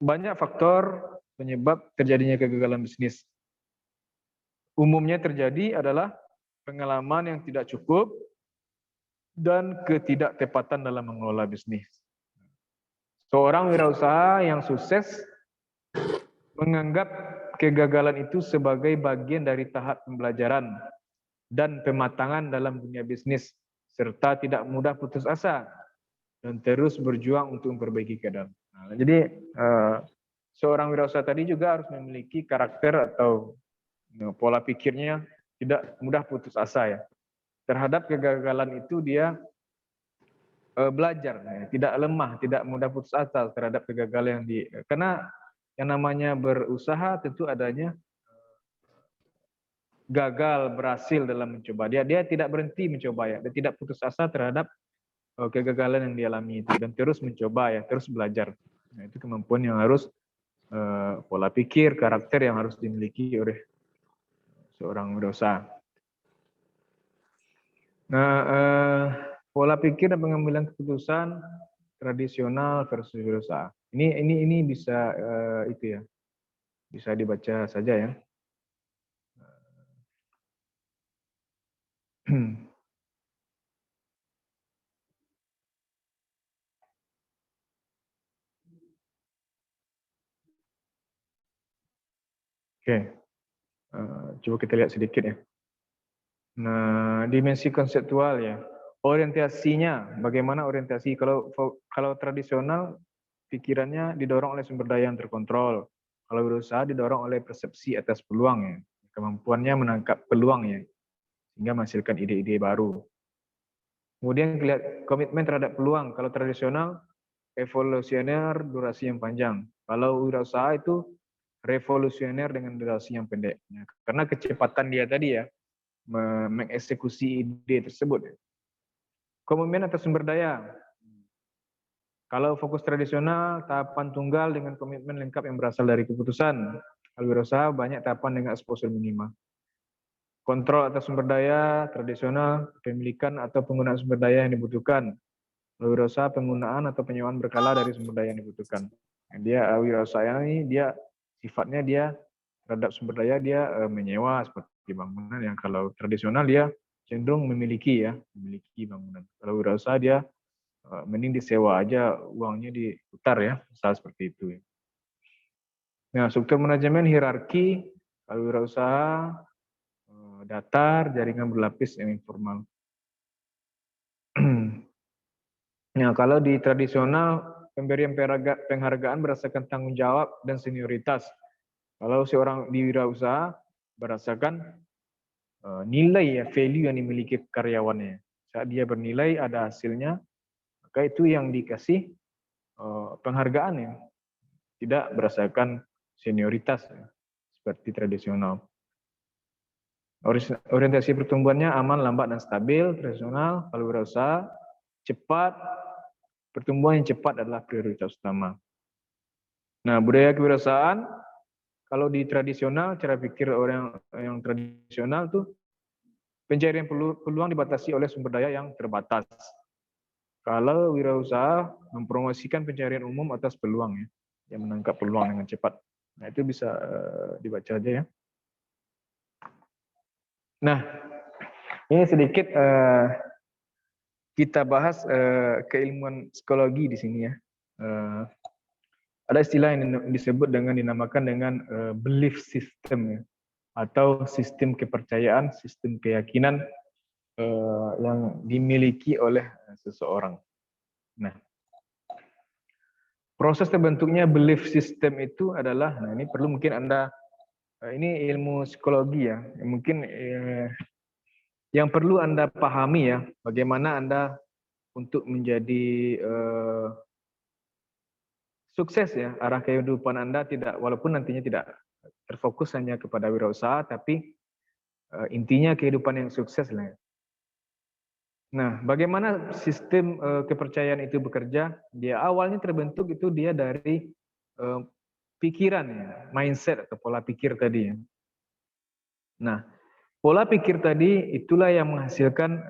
Banyak faktor penyebab terjadinya kegagalan bisnis. Umumnya terjadi adalah pengalaman yang tidak cukup dan ketidaktepatan dalam mengelola bisnis. Seorang wirausaha yang sukses menganggap kegagalan itu sebagai bagian dari tahap pembelajaran dan pematangan dalam dunia bisnis, serta tidak mudah putus asa dan terus berjuang untuk memperbaiki keadaan. Nah, jadi seorang wirausaha tadi juga harus memiliki karakter atau pola pikirnya tidak mudah putus asa ya. Terhadap kegagalan itu dia belajar, ya. Tidak lemah, tidak mudah putus asa terhadap kegagalan karena yang namanya berusaha tentu adanya gagal, berhasil dalam mencoba. Dia tidak berhenti mencoba ya, dia tidak putus asa terhadap kegagalan yang dialami itu dan terus mencoba ya, terus belajar. Nah, itu kemampuan yang harus pola pikir, karakter yang harus dimiliki oleh seorang wirausaha. Nah, pola pikir dan pengambilan keputusan tradisional versus wirausaha. Ini bisa itu ya, bisa dibaca saja ya. Oke, coba kita lihat sedikit ya. Nah, dimensi konseptual ya, orientasinya, bagaimana orientasi? Kalau tradisional, pikirannya didorong oleh sumber daya yang terkontrol. Kalau berusaha didorong oleh persepsi atas peluang ya, kemampuannya menangkap peluang ya, sehingga menghasilkan ide-ide baru. Kemudian lihat komitmen terhadap peluang. Kalau tradisional, evolusioner durasi yang panjang. Kalau wirausaha itu revolusioner dengan durasi yang pendek. Karena kecepatan dia tadi ya, mengeksekusi ide tersebut. Komitmen atas sumber daya. Kalau fokus tradisional, tahapan tunggal dengan komitmen lengkap yang berasal dari keputusan. Kalau wirausaha banyak tahapan dengan exposure minimal. Kontrol atas sumber daya tradisional, pemilikan atau penggunaan sumber daya yang dibutuhkan. Kalau wirausaha penggunaan atau penyewaan berkala dari sumber daya yang dibutuhkan. Dia wirausaha ini dia sifatnya dia terhadap sumber daya dia menyewa seperti bangunan, yang kalau tradisional dia cenderung memiliki bangunan. Kalau wirausaha dia mending disewa aja, uangnya diputar ya, misal seperti itu. Nah, struktur manajemen hierarki, kalau wirausaha datar, jaringan berlapis yang informal. Nah, kalau di tradisional, pemberian penghargaan berdasarkan tanggung jawab dan senioritas. Kalau seorang di wirausaha berdasarkan nilai ya, value yang dimiliki karyawannya. Saat dia bernilai, ada hasilnya, maka itu yang dikasih penghargaan ya, tidak berdasarkan senioritas ya, seperti tradisional. Orientasi pertumbuhannya aman, lambat, dan stabil. Tradisional, kalau wirausaha cepat, pertumbuhan yang cepat adalah prioritas utama. Nah, budaya kewirausahaan, kalau di tradisional, cara pikir orang yang tradisional tuh pencarian peluang dibatasi oleh sumber daya yang terbatas. Kalau wirausaha mempromosikan pencarian umum atas peluang ya, yang menangkap peluang dengan cepat. Nah, itu bisa dibaca aja ya. Nah, ini sedikit kita bahas keilmuan psikologi di sini ya. Ada istilah yang disebut dengan dinamakan dengan belief system ya, atau sistem kepercayaan, sistem keyakinan yang dimiliki oleh seseorang. Nah, proses terbentuknya belief system itu adalah, nah ini perlu mungkin Anda, ini ilmu psikologi ya, mungkin yang perlu Anda pahami ya, bagaimana Anda untuk menjadi sukses ya, arah kehidupan Anda tidak, walaupun nantinya tidak terfokus hanya kepada wirausaha, tapi intinya kehidupan yang sukses lah ya. Nah, bagaimana sistem kepercayaan itu bekerja? Dia awalnya terbentuk itu dia dari pikiran ya, mindset atau pola pikir tadi ya. Nah, pola pikir tadi itulah yang menghasilkan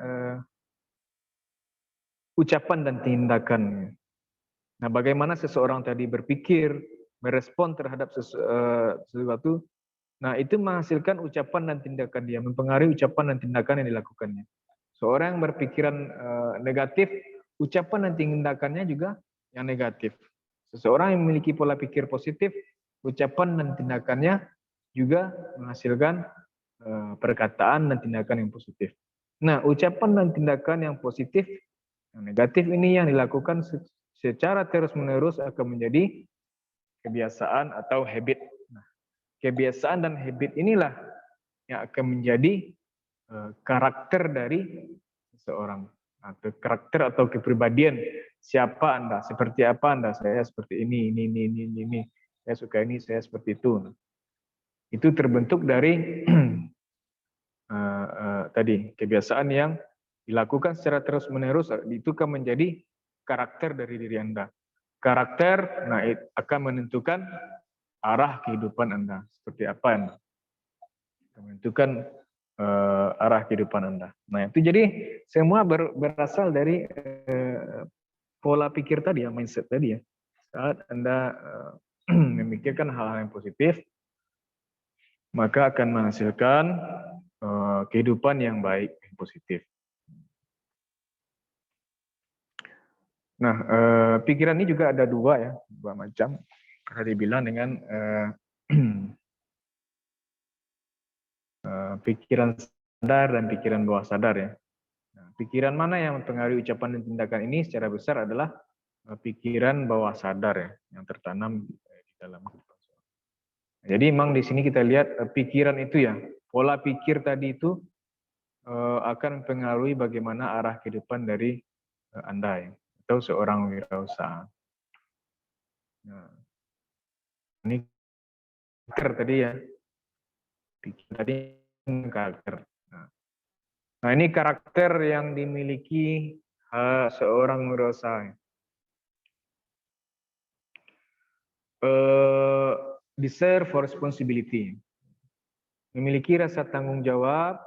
ucapan dan tindakan. Nah, bagaimana seseorang tadi berpikir, merespon terhadap sesuatu, nah itu menghasilkan ucapan dan tindakan dia, mempengaruhi ucapan dan tindakan yang dilakukannya. Seorang yang berpikiran negatif, ucapan dan tindakannya juga yang negatif. Seseorang yang memiliki pola pikir positif, ucapan dan tindakannya juga menghasilkan perkataan dan tindakan yang positif. Nah, ucapan dan tindakan yang positif, yang negatif ini yang dilakukan secara terus-menerus akan menjadi kebiasaan atau habit. Nah, kebiasaan dan habit inilah yang akan menjadi karakter dari seseorang, atau karakter atau kepribadian siapa Anda, seperti apa Anda, saya seperti ini, saya suka ini, saya seperti itu. Nah, itu terbentuk dari tadi kebiasaan yang dilakukan secara terus-menerus, itu akan menjadi karakter dari diri Anda. Karakter, nah akan menentukan arah kehidupan Anda, seperti apa Anda. Menentukan arah kehidupan Anda. Nah, itu jadi semua berasal dari pola pikir tadi ya, mindset tadi ya. Saat Anda memikirkan hal-hal yang positif, maka akan menghasilkan kehidupan yang baik, yang positif. Nah, pikiran ini juga ada dua macam. Karena dibilang dengan pikiran sadar dan pikiran bawah sadar ya. Nah, pikiran mana yang mempengaruhi ucapan dan tindakan ini secara besar adalah pikiran bawah sadar ya, yang tertanam di dalam kehidupan. Jadi memang di sini kita lihat pikiran itu ya, pola pikir tadi itu akan mempengaruhi bagaimana arah kehidupan dari Anda ya, atau seorang wirausaha. Nah, ini karakter tadi ya, pikir tadi karakter. Nah, ini karakter yang dimiliki seorang wirausaha. desire for responsibility, memiliki rasa tanggung jawab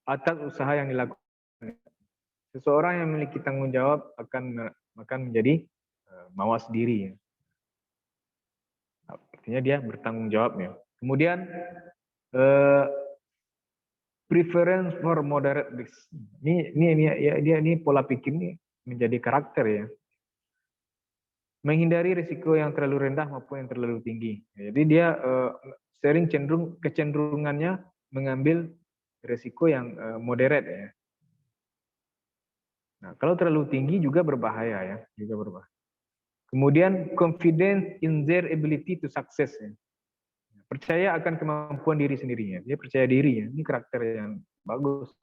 atas usaha yang dilakukan. Seseorang yang memiliki tanggung jawab akan menjadi mawas diri. Artinya dia bertanggung jawab ya. Kemudian preference for moderate risk. Ini pola pikir ini menjadi karakter ya. Menghindari risiko yang terlalu rendah maupun yang terlalu tinggi. Jadi dia sering kecenderungannya mengambil risiko yang moderate ya. Nah, kalau terlalu tinggi juga berbahaya ya, juga berbahaya. Kemudian confidence in their ability to success ya. Percaya akan kemampuan diri sendirinya. Dia percaya diri ya. Ini karakter yang bagus.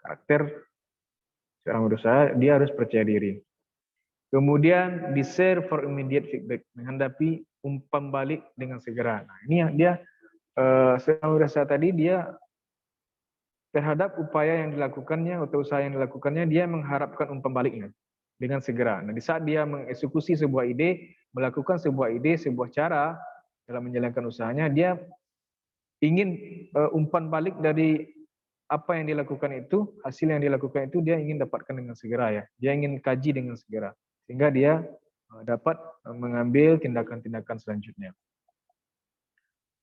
Karakter seorang berusaha, dia harus percaya diri. Kemudian desire for immediate feedback, menghadapi umpan balik dengan segera. Nah, ini yang dia seorang berusaha tadi dia terhadap upaya yang dilakukannya atau usaha yang dilakukannya, dia mengharapkan umpan baliknya dengan segera. Nah, di saat dia mengeksekusi sebuah ide, melakukan sebuah ide, sebuah cara dalam menjalankan usahanya, dia ingin umpan balik dari apa yang dilakukan itu, hasil yang dilakukan itu dia ingin dapatkan dengan segera ya. Dia ingin kaji dengan segera sehingga dia dapat mengambil tindakan-tindakan selanjutnya.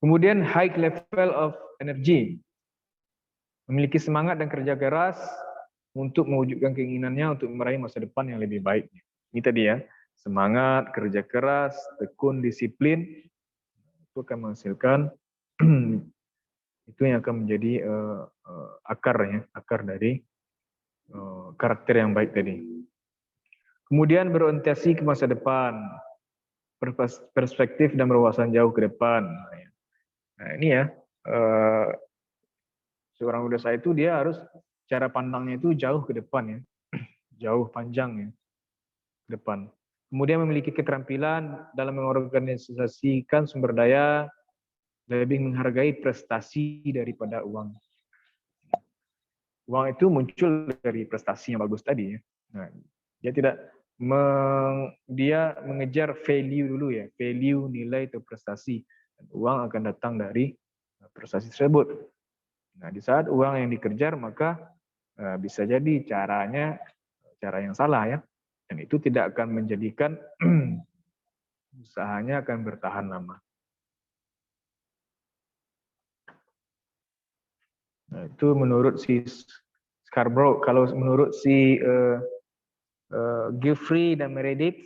Kemudian high level of energy, memiliki semangat dan kerja keras untuk mewujudkan keinginannya untuk meraih masa depan yang lebih baik. Ini tadi ya, semangat, kerja keras, tekun, disiplin, itu akan menghasilkan itu yang akan menjadi akar dari karakter yang baik tadi. Kemudian berorientasi ke masa depan, perspektif dan berwawasan jauh ke depan. Nah ini ya, seorang berusaha itu dia harus cara pandangnya itu jauh ke depan ya, jauh panjang ya ke depan. Kemudian memiliki keterampilan dalam mengorganisasikan sumber daya, lebih menghargai prestasi daripada uang. Uang itu muncul dari prestasi yang bagus tadi ya. Nah, dia mengejar value dulu ya, value, nilai atau prestasi. Dan uang akan datang dari prestasi tersebut. Nah, di saat uang yang dikejar maka bisa jadi caranya cara yang salah ya. Dan itu tidak akan menjadikan usahanya akan bertahan lama. Nah, itu menurut si Scarborough. Kalau menurut si Geoffrey dan Meredith,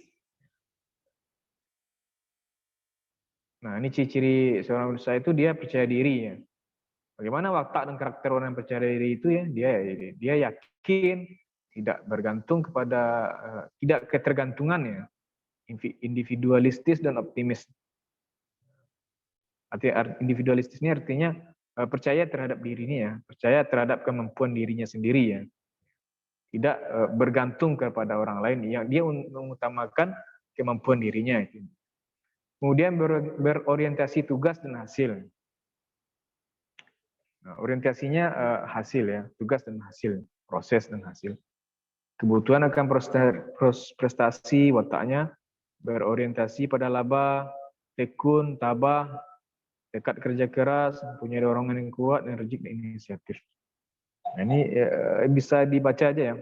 nah ini ciri-ciri seorang berusaha itu dia percaya diri ya. Bagaimana watak dan karakter orang yang percaya diri itu ya? Dia yakin, tidak bergantung kepada, tidak ketergantungan ya, individualistis dan optimis. Individualistis ini artinya percaya terhadap dirinya ya, percaya terhadap kemampuan dirinya sendiri ya. Tidak bergantung kepada orang lain, yang dia mengutamakan kemampuan dirinya. Kemudian berorientasi tugas dan hasil. Nah, orientasinya hasil ya, tugas dan hasil, proses dan hasil. Kebutuhan akan prestasi, wataknya berorientasi pada laba, tekun, tabah, tekad kerja keras, punya dorongan yang kuat, energik dan inisiatif. Nah, ini bisa dibaca aja ya.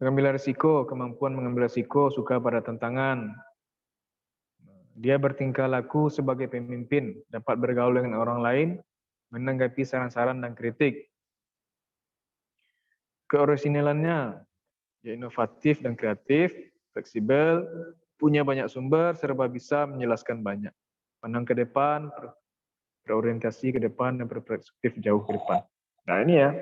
Mengambil risiko, kemampuan mengambil risiko, suka pada tantangan. Dia bertingkah laku sebagai pemimpin, dapat bergaul dengan orang lain, menanggapi saran-saran dan kritik. Keoriginalannya, dia inovatif dan kreatif, fleksibel, punya banyak sumber, serba bisa menjelaskan banyak. Pandang ke depan, berorientasi ke depan, dan berperspektif jauh ke depan. Nah ini ya,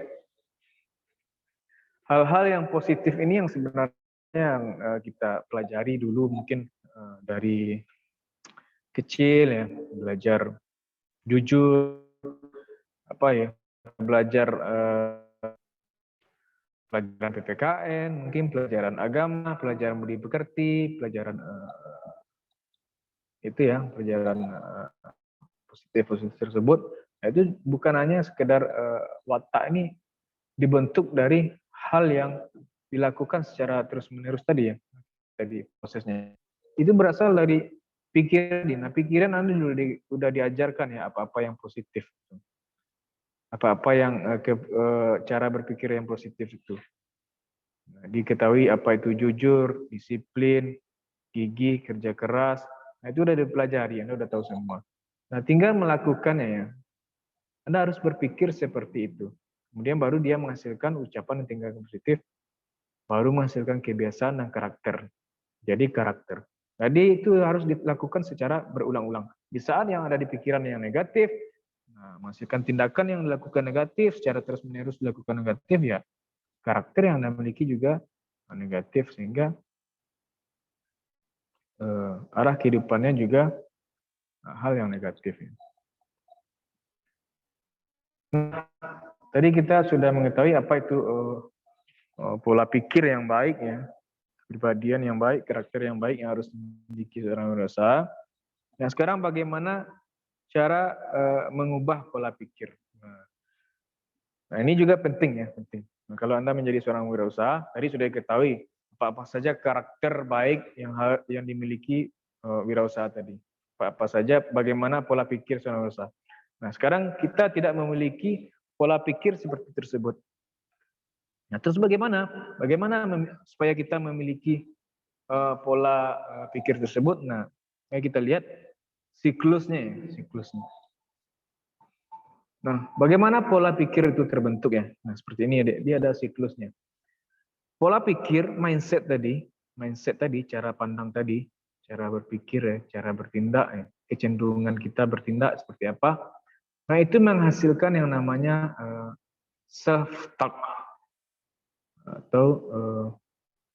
hal-hal yang positif ini yang sebenarnya yang kita pelajari dulu mungkin dari kecil ya, belajar jujur, belajar pelajaran PPKN, mungkin pelajaran agama, pelajaran budi pekerti, pelajaran itu ya, pelajaran positif tersebut. Nah, itu bukan hanya sekedar watak ini dibentuk dari hal yang dilakukan secara terus-menerus tadi ya. tadi prosesnya. Itu berasal dari pikiran. Nah, pikiran Anda sudah diajarkan ya apa-apa yang positif. Apa-apa yang cara berpikir yang positif itu. Nah, diketahui apa itu jujur, disiplin, gigih, kerja keras. Nah, itu udah dipelajari, Anda udah tahu semua. Nah, tinggal melakukannya ya. Anda harus berpikir seperti itu. Kemudian baru dia menghasilkan ucapan dan tindakan positif, baru menghasilkan kebiasaan dan karakter. Jadi karakter. Jadi itu harus dilakukan secara berulang-ulang. Di saat yang ada di pikiran yang negatif, nah, menghasilkan tindakan yang dilakukan negatif, secara terus-menerus dilakukan negatif, ya karakter yang Anda miliki juga negatif, sehingga arah kehidupannya juga hal yang negatif. Nah, tadi kita sudah mengetahui apa itu pola pikir yang baik ya, kepribadian yang baik, karakter yang baik yang harus dimiliki seorang wirausaha. Nah, sekarang bagaimana cara mengubah pola pikir? Nah, ini juga penting ya, penting. Nah, kalau Anda menjadi seorang wirausaha, tadi sudah diketahui apa-apa saja karakter baik yang dimiliki wirausaha tadi. Apa-apa saja bagaimana pola pikir seorang wirausaha. Nah, sekarang kita tidak memiliki pola pikir seperti tersebut. Nah, terus bagaimana? Bagaimana supaya kita memiliki pola pikir tersebut? Nah, kita lihat siklusnya ya, siklusnya. Nah, bagaimana pola pikir itu terbentuk ya? Nah, seperti ini ya, dia ada siklusnya. Pola pikir, mindset tadi, cara pandang tadi, cara berpikir ya, cara bertindak ya, kecenderungan kita bertindak seperti apa. Nah, itu menghasilkan yang namanya self-talk atau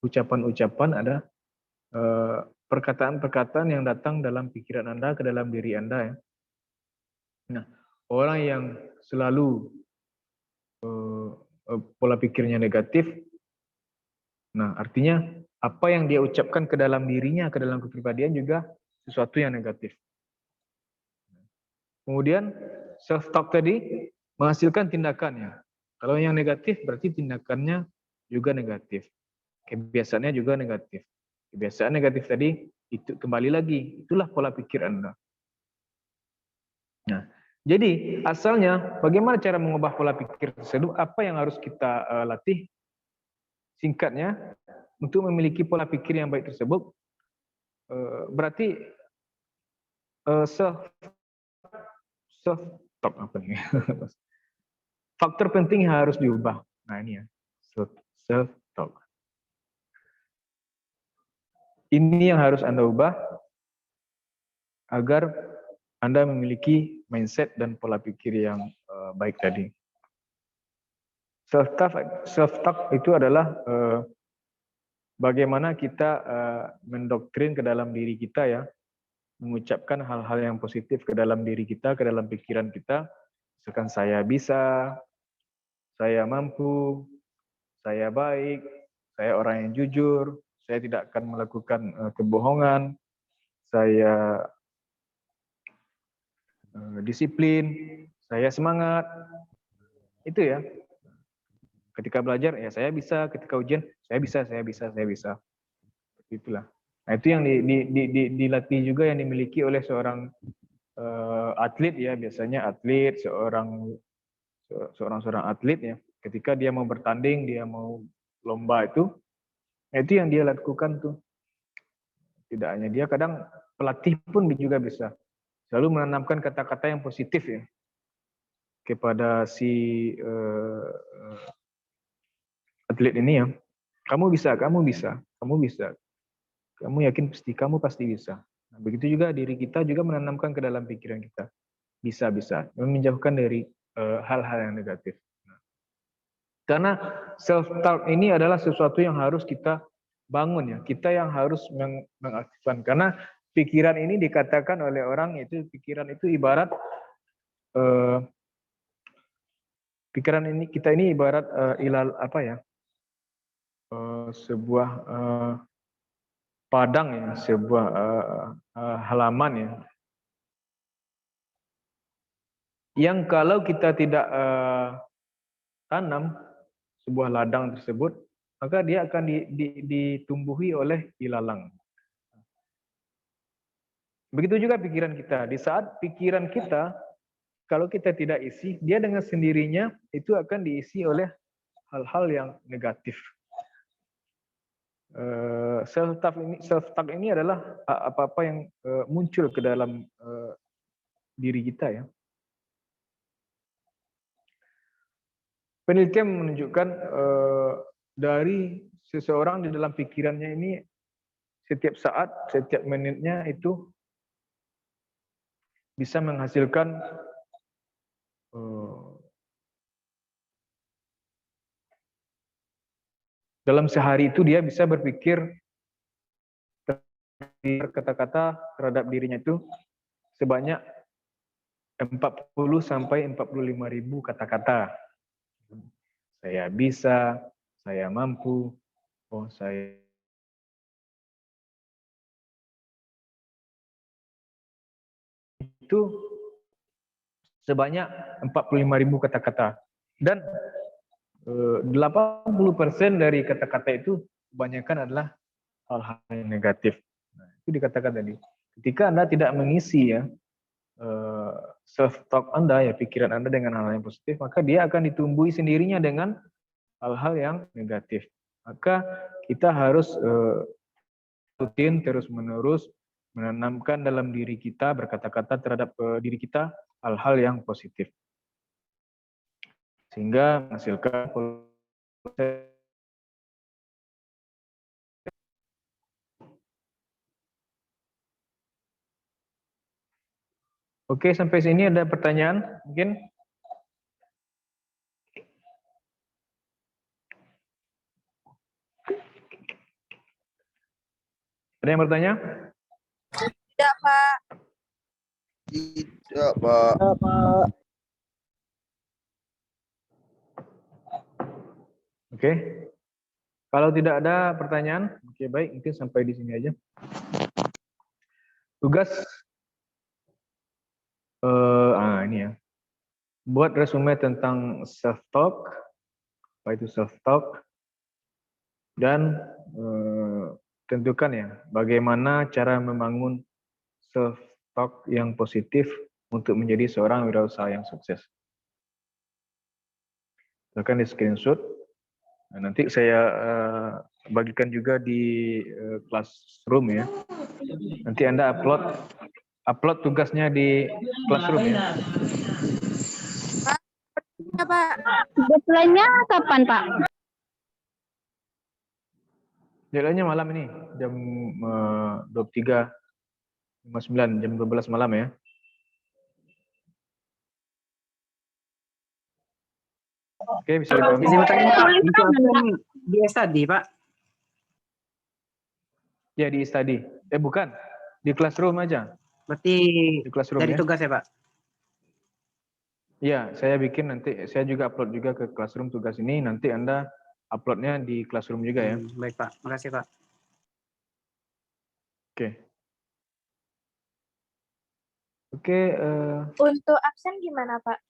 ucapan-ucapan, ada perkataan-perkataan yang datang dalam pikiran Anda ke dalam diri Anda ya. Nah, orang yang selalu pola pikirnya negatif, nah artinya apa yang dia ucapkan ke dalam dirinya, ke dalam kepribadian juga sesuatu yang negatif. Kemudian self-talk tadi menghasilkan tindakannya. Kalau yang negatif berarti tindakannya juga negatif. Kebiasaannya juga negatif. Kebiasaan negatif tadi itu kembali lagi, itulah pola pikir Anda. Nah, jadi asalnya bagaimana cara mengubah pola pikir tersebut? Apa yang harus kita latih? Singkatnya, untuk memiliki pola pikir yang baik tersebut, berarti self-talk apa nih? Faktor penting yang harus diubah. Nah ini ya, self-talk. Ini yang harus Anda ubah agar Anda memiliki mindset dan pola pikir yang baik tadi. Self-talk itu adalah bagaimana kita mendoktrin ke dalam diri kita ya, mengucapkan hal-hal yang positif ke dalam diri kita, ke dalam pikiran kita. Misalkan saya bisa, saya mampu, saya baik, saya orang yang jujur, saya tidak akan melakukan kebohongan, saya disiplin, saya semangat. Itu ya. Ketika belajar, ya saya bisa. Ketika ujian, saya bisa. Itulah. Nah, itu yang dilatih juga, yang dimiliki oleh seorang atlet ya, biasanya atlet, seorang atlet ya. Ketika dia mau bertanding, dia mau lomba itu yang dia lakukan tuh. Tidak hanya dia, kadang pelatih pun juga bisa selalu menanamkan kata-kata yang positif ya kepada si atlet ini ya. Kamu bisa, kamu yakin kamu pasti bisa. Nah, begitu juga diri kita juga menanamkan ke dalam pikiran kita, bisa, menjauhkan dari hal-hal yang negatif. Nah, karena self-talk ini adalah sesuatu yang harus kita bangun ya, kita yang harus mengaktifkan. Karena pikiran ini dikatakan oleh orang itu, pikiran itu ibarat pikiran ini, kita ini ibarat ilal apa ya, sebuah padang ya, sebuah halaman ya, yang kalau kita tidak tanam sebuah ladang tersebut, maka dia akan ditumbuhi oleh ilalang. Begitu juga pikiran kita. Di saat pikiran kita, kalau kita tidak isi, dia dengan sendirinya itu akan diisi oleh hal-hal yang negatif. Self-talk ini adalah apa-apa yang muncul ke dalam diri kita ya. Penelitian menunjukkan dari seseorang di dalam pikirannya ini setiap saat, setiap menitnya itu bisa menghasilkan dalam sehari itu dia bisa berpikir kata-kata terhadap dirinya itu sebanyak 40 sampai 45.000 kata-kata. Saya bisa, saya mampu, saya itu sebanyak 45.000 kata-kata. Dan 80% dari kata-kata itu kebanyakan adalah hal-hal yang negatif. Nah, itu dikatakan tadi. Ketika Anda tidak mengisi ya self-talk Anda, ya pikiran Anda dengan hal yang positif, maka dia akan ditumbuhi sendirinya dengan hal-hal yang negatif. Maka kita harus rutin terus-menerus menanamkan dalam diri kita, berkata-kata terhadap diri kita hal-hal yang positif. Sehingga menghasilkan proses. Oke, sampai sini ada pertanyaan mungkin? Ada yang bertanya? Tidak, Pak. Tidak, Pak. Oke. Kalau tidak ada pertanyaan, oke baik, mungkin sampai di sini aja. Tugas ini ya. Buat resume tentang self-talk, apa itu self-talk, dan tentukan ya bagaimana cara membangun self-talk yang positif untuk menjadi seorang wirausaha yang sukses. Silakan di screenshot. Nah, nanti saya bagikan juga di classroom ya. Nanti Anda upload tugasnya di classroom ya. Ya, Pak. Deadline-nya kapan, Pak? Deadline-nya malam ini jam 23.59, jam 12 malam ya. Oke, bisa dipahami. Izin bertanya, Pak. Untuk di study, Pak. Ya, di study. Bukan, di classroom aja. Berarti Di classroom dari ya. tugas ya, Pak? Ya, saya bikin nanti, saya juga upload juga ke classroom tugas ini, nanti Anda uploadnya di classroom juga ya. Baik, Pak. Makasih, Pak. Oke. Oke. Untuk absen gimana, Pak?